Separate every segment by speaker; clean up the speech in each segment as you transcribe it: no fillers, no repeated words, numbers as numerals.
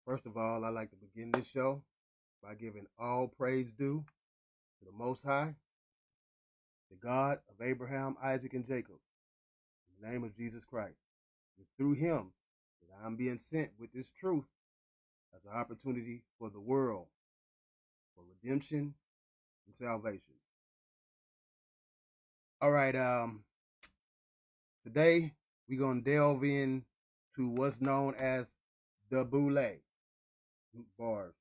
Speaker 1: First of all, I'd like to begin this show by giving all praise due to the Most High, the God of Abraham, Isaac, and Jacob, in the name of Jesus Christ. It's through him that I'm being sent with this truth as an opportunity for the world, for redemption and salvation. All right, today we're going to delve into what's known as the Boule. Bars.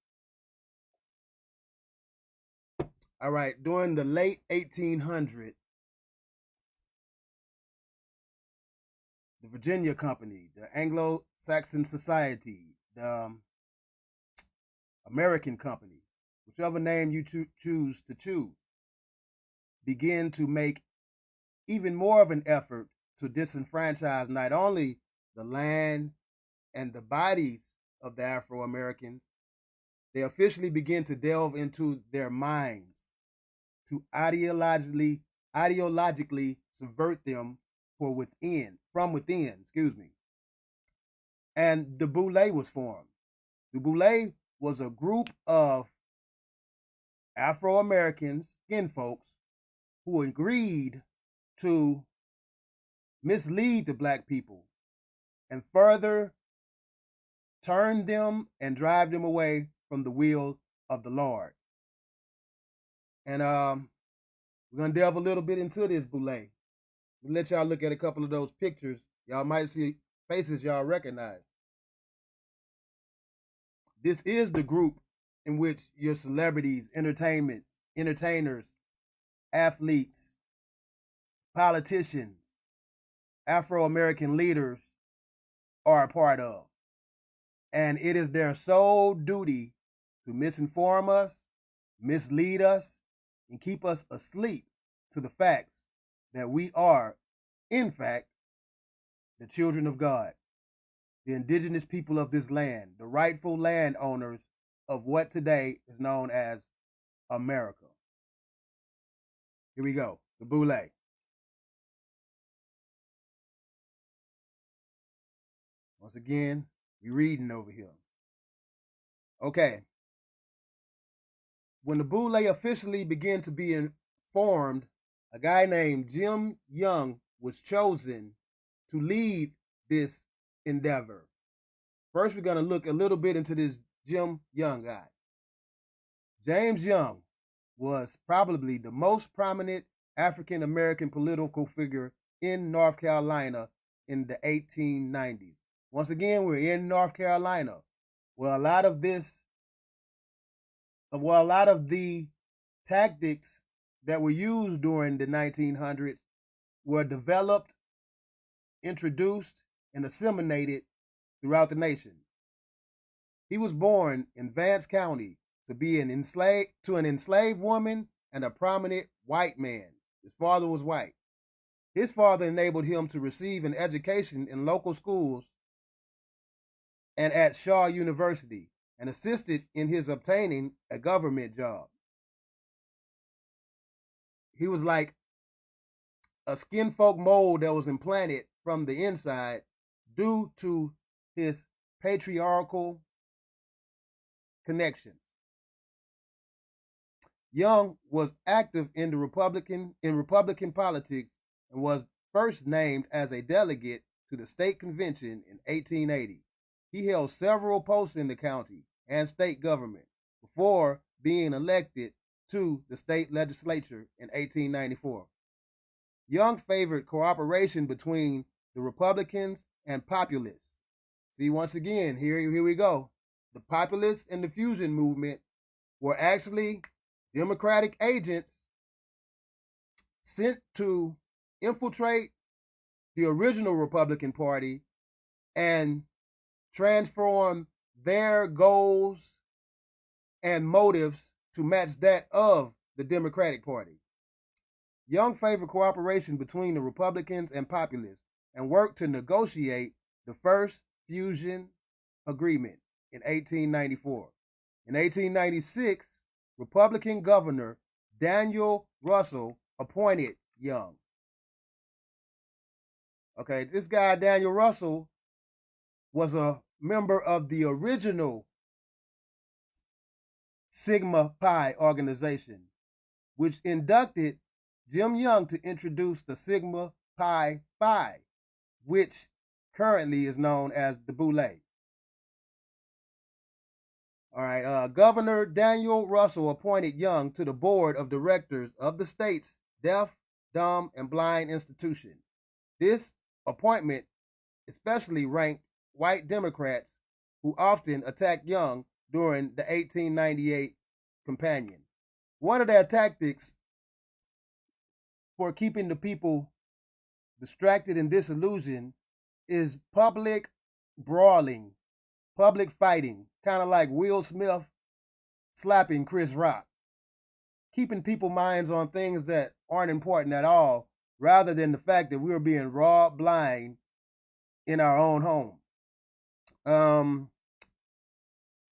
Speaker 1: All right, during the late 1800s, the Virginia Company, the Anglo-Saxon Society, the American Company, whichever name you choose to choose, begin to make even more of an effort to disenfranchise not only the land and the bodies of the Afro-Americans, they officially begin to delve into their minds to ideologically subvert them from within, And the Boule was formed. The Boule was a group of Afro-Americans, skin folks, who agreed to mislead the black people and further turn them and drive them away from the will of the Lord. And we're going to delve a little bit into this Boule. We'll let y'all look at a couple of those pictures. Y'all might see faces y'all recognize. This is the group in which your celebrities, entertainers, athletes, politicians, Afro-American leaders are a part of. And it is their sole duty to misinform us, mislead us, and keep us asleep to the facts that we are, in fact, the children of God, the indigenous people of this land, the rightful landowners of what today is known as America. Here we go, the Boule. Once again, we're reading over here. Okay. When the Boule officially began to be formed, a guy named Jim Young was chosen to lead this endeavor. First, we're going to look a little bit into this Jim Young guy. James Young was probably the most prominent African-American political figure in North Carolina in the 1890s. Once again, we're in North Carolina, where a lot of the tactics that were used during the 1900s were developed, introduced, and disseminated throughout the nation. He was born in Vance County to an enslaved woman and a prominent white man. His father was white. His father enabled him to receive an education in local schools and at Shaw University, and assisted in his obtaining a government job. He was like a skin folk mold that was implanted from the inside due to his patriarchal connections. Young was active in Republican politics and was first named as a delegate to the state convention in 1880. He held several posts in the county and state government before being elected to the state legislature in 1894. Young favored cooperation between the Republicans and populists. See, once again, here we go. The populists and the fusion movement were actually Democratic agents sent to infiltrate the original Republican Party and transform their goals and motives to match that of the Democratic Party. Young favored cooperation between the Republicans and populists and worked to negotiate the first fusion agreement in 1894. In 1896, Republican Governor Daniel Russell appointed Young. Okay, this guy, Daniel Russell, was a member of the original Sigma Pi organization, which inducted Jim Young to introduce the Sigma Pi Phi, which currently is known as the Boule. All right, Governor Daniel Russell appointed Young to the board of directors of the state's deaf, dumb, and blind institution. This appointment especially ranked white Democrats who often attacked Young during the 1898 campaign. One of their tactics for keeping the people distracted and disillusioned is public brawling, public fighting, kind of like Will Smith slapping Chris Rock, keeping people's minds on things that aren't important at all, rather than the fact that we're being robbed blind in our own home.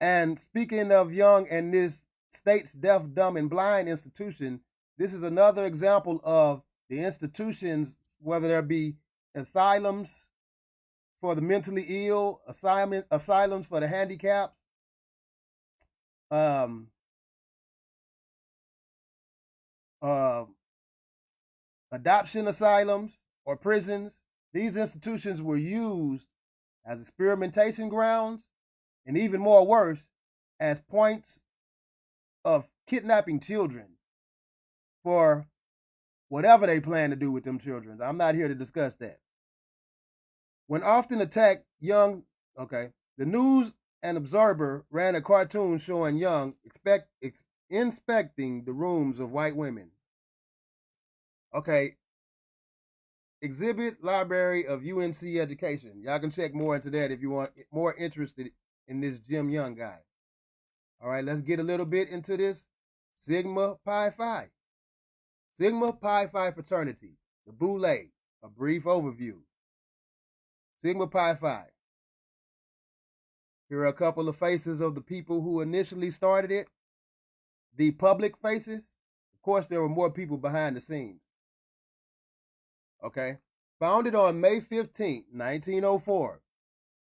Speaker 1: And speaking of Young and this state's deaf, dumb, and blind institution, this is another example of the institutions, whether there be asylums for the mentally ill, asylums for the handicapped, adoption asylums or prisons. These institutions were used as experimentation grounds, and even more worse, as points of kidnapping children for whatever they plan to do with them children. I'm not here to discuss that. When often attacked, Young, the News and Observer ran a cartoon showing Young inspecting the rooms of white women. Exhibit Library of UNC Education. Y'all can check more into that if you want more interested in this Jim Young guy. All right, let's get a little bit into this Sigma Pi Phi. Sigma Pi Phi fraternity, the Boule, a brief overview. Sigma Pi Phi. Here are a couple of faces of the people who initially started it. The public faces. Of course, there were more people behind the scenes. Founded on May 15, 1904,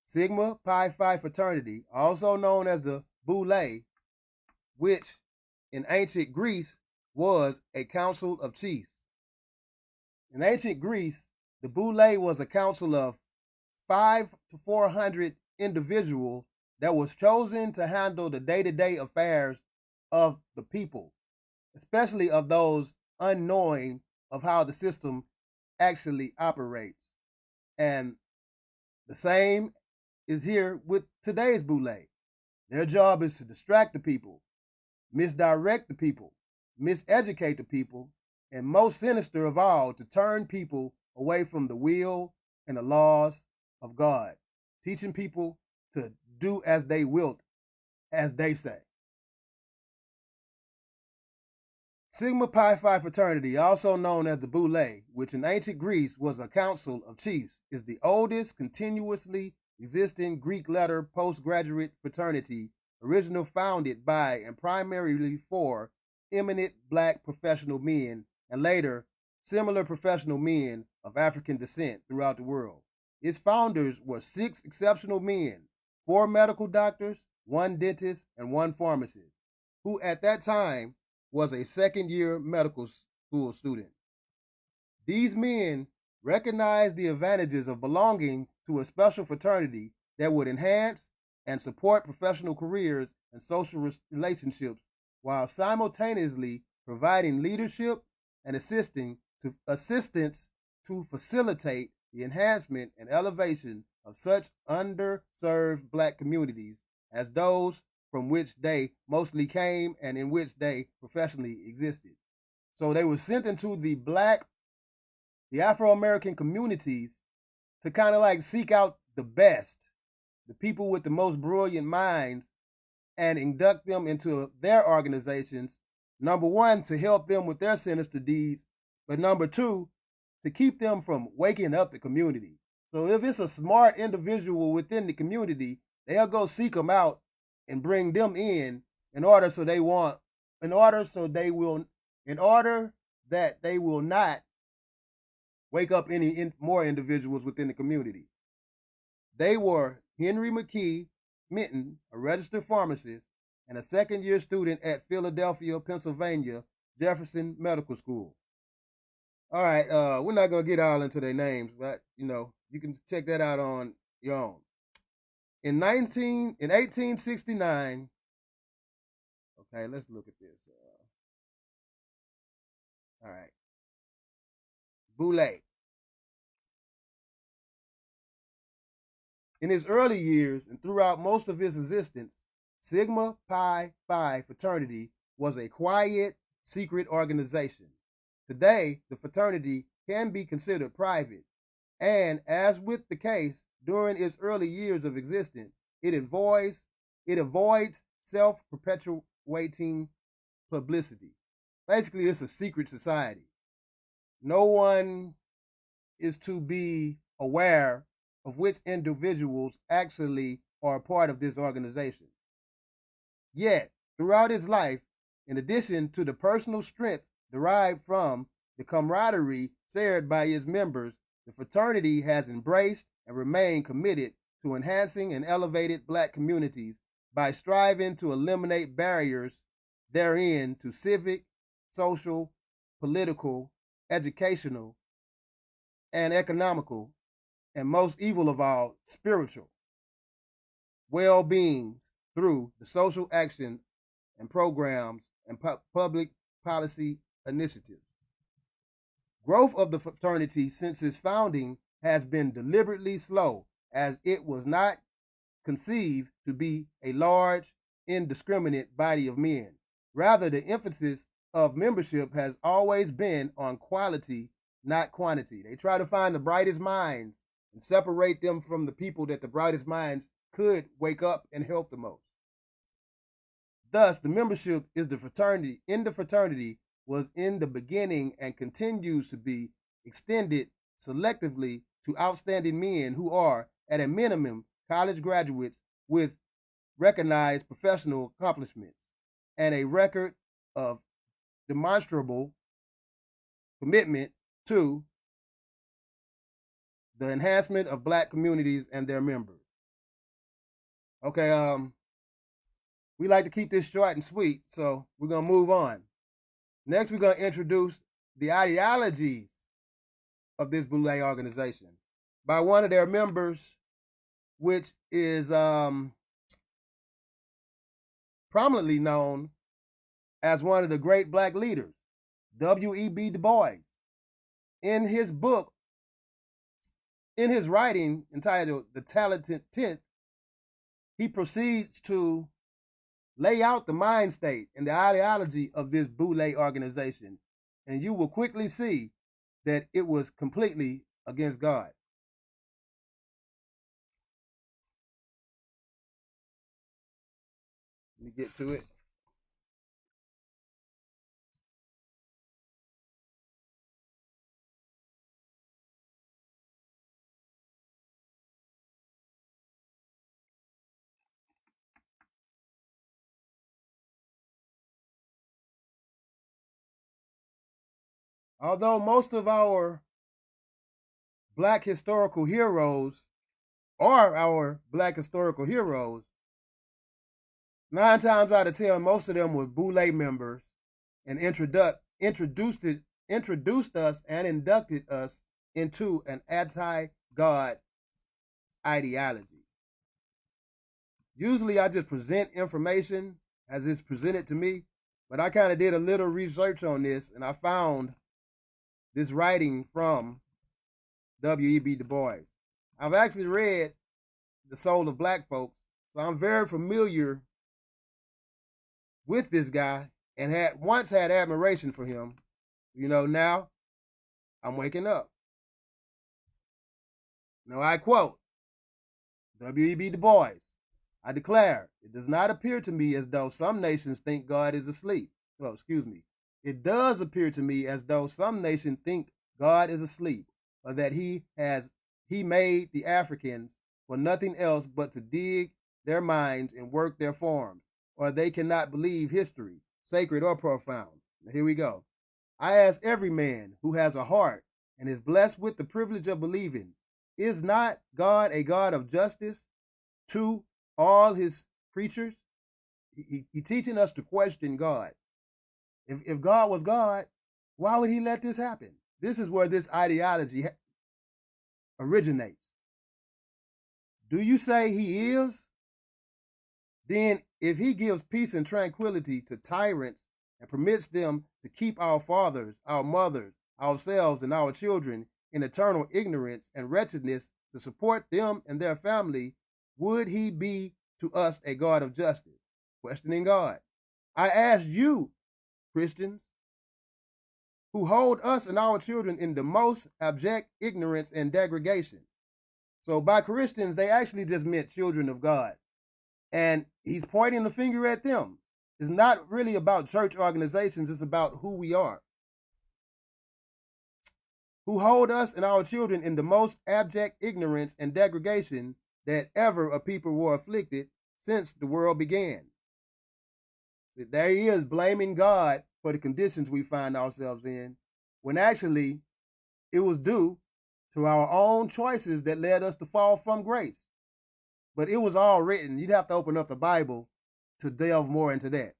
Speaker 1: Sigma Pi Phi fraternity, also known as the Boule, which in ancient Greece was a council of chiefs. In ancient Greece, the Boule was a council of 500 to 400 individuals that was chosen to handle the day-to-day affairs of the people, especially of those unknowing of how the system actually operates. And the same is here with today's Boule. Their job is to distract the people, misdirect the people, miseducate the people, and most sinister of all, to turn people away from the will and the laws of God, teaching people to do as they wilt, as they say. Sigma Pi Phi fraternity, also known as the Boule, which in ancient Greece was a council of chiefs, is the oldest continuously existing Greek letter postgraduate fraternity, originally founded by and primarily for eminent black professional men and later similar professional men of African descent throughout the world. Its founders were 6 exceptional men, 4 medical doctors, 1 dentist, and 1 pharmacist, who at that time was a second-year medical school student. These men recognized the advantages of belonging to a special fraternity that would enhance and support professional careers and social relationships while simultaneously providing leadership and assistance to facilitate the enhancement and elevation of such underserved black communities as those from which they mostly came and in which they professionally existed. So they were sent into the Afro-American communities to kind of like seek out the best, the people with the most brilliant minds, and induct them into their organizations. Number 1, to help them with their sinister deeds, but number 2, to keep them from waking up the community. So if it's a smart individual within the community, they'll go seek them out and bring them in order that they will not wake up any more individuals within the community. They were Henry McKee Minton, a registered pharmacist, and a second-year student at Philadelphia, Pennsylvania, Jefferson Medical School. All right, we're not gonna get all into their names, but you can check that out on your own. In 1869, okay, let's look at this. All right, Boule. In his early years and throughout most of his existence, Sigma Pi Phi fraternity was a quiet, secret organization. Today, the fraternity can be considered private, and as with the case during its early years of existence, it avoids self-perpetuating publicity. Basically, it's a secret society. No one is to be aware of which individuals actually are a part of this organization. Yet, throughout his life, in addition to the personal strength derived from the camaraderie shared by its members, the fraternity has embraced and remained committed to enhancing and elevating Black communities by striving to eliminate barriers therein to civic, social, political, educational, and economical, and most evil of all, spiritual well-beings through the social action and programs and public policy initiatives. Growth of the fraternity since its founding has been deliberately slow, as it was not conceived to be a large, indiscriminate body of men. Rather, the emphasis of membership has always been on quality, not quantity. They try to find the brightest minds and separate them from the people that the brightest minds could wake up and help the most. Thus, the membership is the fraternity was in the beginning and continues to be extended selectively to outstanding men who are, at a minimum, college graduates with recognized professional accomplishments and a record of demonstrable commitment to the enhancement of Black communities and their members. Okay, we like to keep this short and sweet, so we're going to move on. Next, we're going to introduce the ideologies of this Boule organization by one of their members, which is prominently known as one of the great Black leaders, W.E.B. Du Bois. In his book, in his writing entitled The Talented Tenth, he proceeds to lay out the mind state and the ideology of this Boule organization, and you will quickly see that it was completely against God. Let me get to it. Although most of our Black historical heroes are our Black historical heroes, 9 times out of 10, most of them were Boule members and introduced us and inducted us into an anti-God ideology. Usually I just present information as it's presented to me, but I kind of did a little research on this, and I found this writing from W.E.B. Du Bois. I've actually read The Soul of Black Folks, so I'm very familiar with this guy and had once had admiration for him. Now I'm waking up. Now I quote W.E.B. Du Bois. I declare, it does not appear to me as though some nations think God is asleep. Well, excuse me. It does appear to me as though some nations think God is asleep, or that he made the Africans for nothing else but to dig their minds and work their forms, or they cannot believe history, sacred or profound. Now, here we go. I ask every man who has a heart and is blessed with the privilege of believing, is not God a God of justice to all his creatures? He teaching us to question God. If God was God, why would he let this happen? This is where this ideology originates. Do you say he is? Then if he gives peace and tranquility to tyrants and permits them to keep our fathers, our mothers, ourselves, and our children in eternal ignorance and wretchedness to support them and their family, would he be to us a God of justice? Questioning God. I ask you, Christians, who hold us and our children in the most abject ignorance and degradation. So by Christians, they actually just meant children of God. And he's pointing the finger at them. It's not really about church organizations. It's about who we are. Who hold us and our children in the most abject ignorance and degradation that ever a people were afflicted since the world began. There he is blaming God for the conditions we find ourselves in, when actually it was due to our own choices that led us to fall from grace. But it was all written. You'd have to open up the Bible to delve more into that.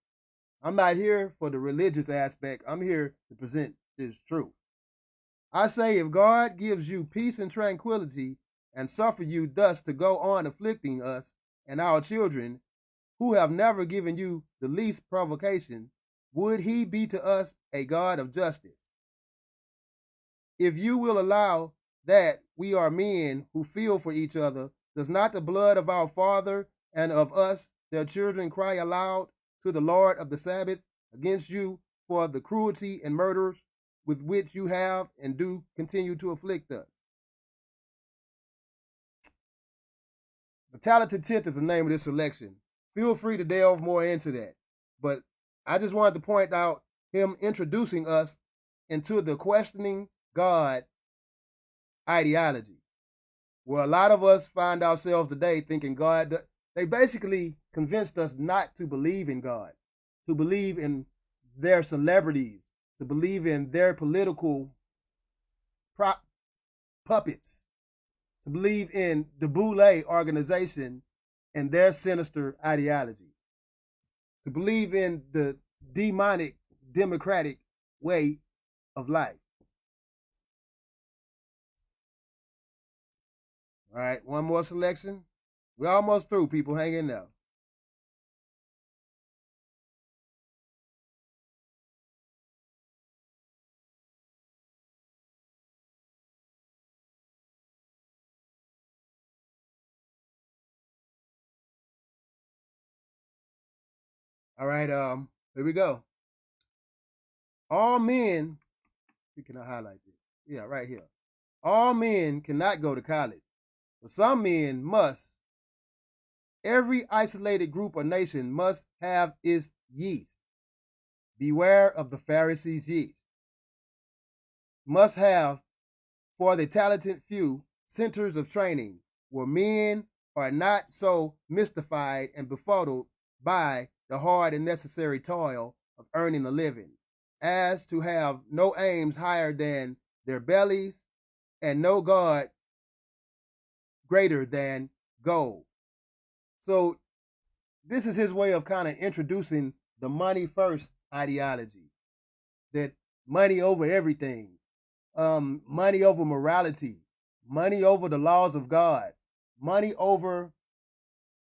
Speaker 1: I'm not here for the religious aspect. I'm here to present this truth. I say, if God gives you peace and tranquility and suffer you thus to go on afflicting us and our children, who have never given you the least provocation, would he be to us a God of justice? If you will allow that we are men who feel for each other, does not the blood of our father and of us, their children, cry aloud to the Lord of the Sabbath against you for the cruelty and murders with which you have and do continue to afflict us? The Talented Tenth is the name of this selection. Feel free to delve more into that. But I just wanted to point out him introducing us into the questioning God ideology, where a lot of us find ourselves today thinking God, they basically convinced us not to believe in God, to believe in their celebrities, to believe in their political puppets, to believe in the Boule organization and their sinister ideology, to believe in the demonic democratic way of life. All right, one more selection. We're almost through, people. Hang in there. All right, here we go. All men, can I highlight this? Yeah, right here. All men cannot go to college, but some men must. Every isolated group or nation must have its yeast. Beware of the Pharisees' yeast. Must have, for the talented few, centers of training where men are not so mystified and befuddled by the hard and necessary toil of earning a living, as to have no aims higher than their bellies and no God greater than gold. So this is his way of kind of introducing the money first ideology, that money over everything, money over morality, money over the laws of God, money over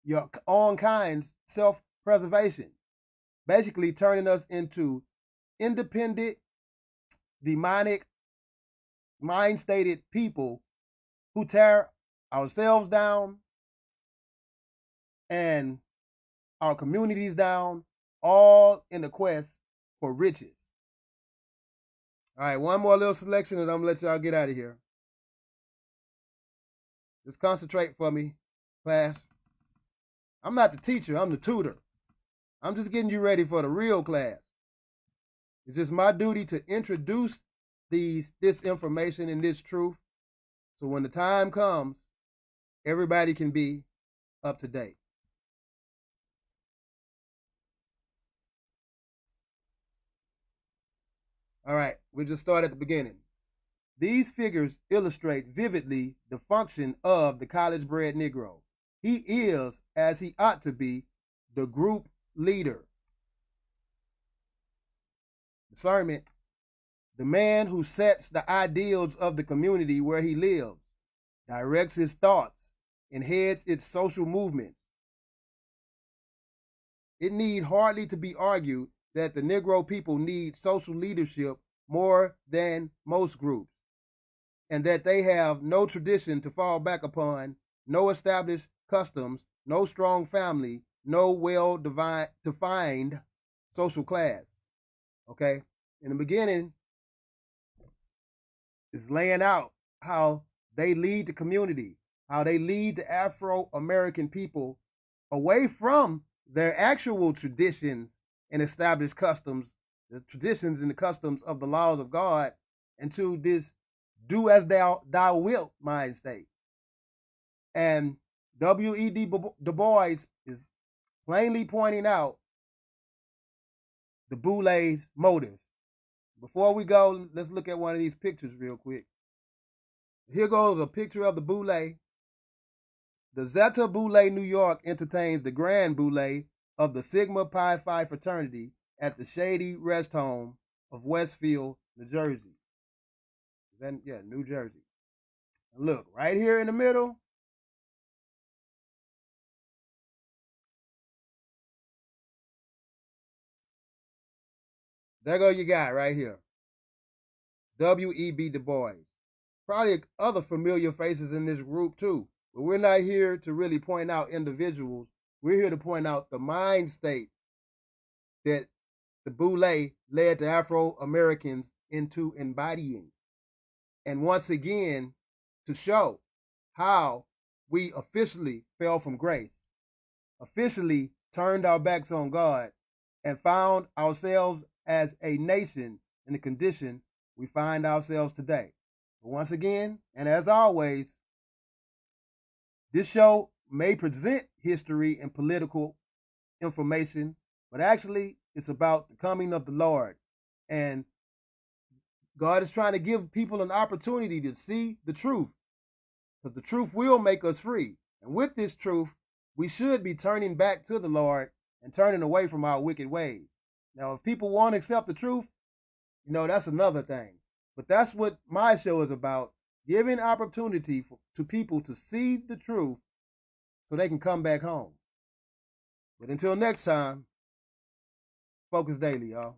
Speaker 1: your own kind's self-preservation, basically turning us into independent, demonic, mind-stated people who tear ourselves down and our communities down, all in the quest for riches. All right, one more little selection and I'm gonna let y'all get out of here. Just concentrate for me, class. I'm not the teacher, I'm the tutor. I'm just getting you ready for the real class. It's just my duty to introduce this information and this truth, so when the time comes, everybody can be up to date. All right, we'll just start at the beginning. These figures illustrate vividly the function of the college-bred Negro. He is, as he ought to be, the group leader. Discernment, the man who sets the ideals of the community where he lives, directs his thoughts, and heads its social movements. It need hardly to be argued that the Negro people need social leadership more than most groups, and that they have no tradition to fall back upon, no established customs, no strong family, no well-defined social class. Okay? In the beginning, it's laying out how they lead the community, how they lead the Afro-American people away from their actual traditions and established customs, the traditions and the customs of the laws of God, into this do as thou wilt mind state. And W.E.B. Du Bois is plainly pointing out the Boule's motive. Before we go, let's look at one of these pictures real quick. Here goes a picture of the Boule. The Zeta Boule, New York, entertains the Grand Boule of the Sigma Pi Phi fraternity at the Shady Rest Home of Westfield, New Jersey. New Jersey. Look, right here in the middle, there go your guy right here. W.E.B. Du Bois. Probably other familiar faces in this group too. But we're not here to really point out individuals. We're here to point out the mind state that the Boule led the Afro-Americans into embodying. And once again, to show how we officially fell from grace, officially turned our backs on God, and found ourselves as a nation in the condition we find ourselves today. But once again, and as always, this show may present history and political information, but actually it's about the coming of the Lord. And God is trying to give people an opportunity to see the truth, because the truth will make us free. And with this truth, we should be turning back to the Lord and turning away from our wicked ways. Now, if people won't accept the truth, that's another thing. But that's what my show is about, giving opportunity to people to see the truth so they can come back home. But until next time, Focus Daily, y'all.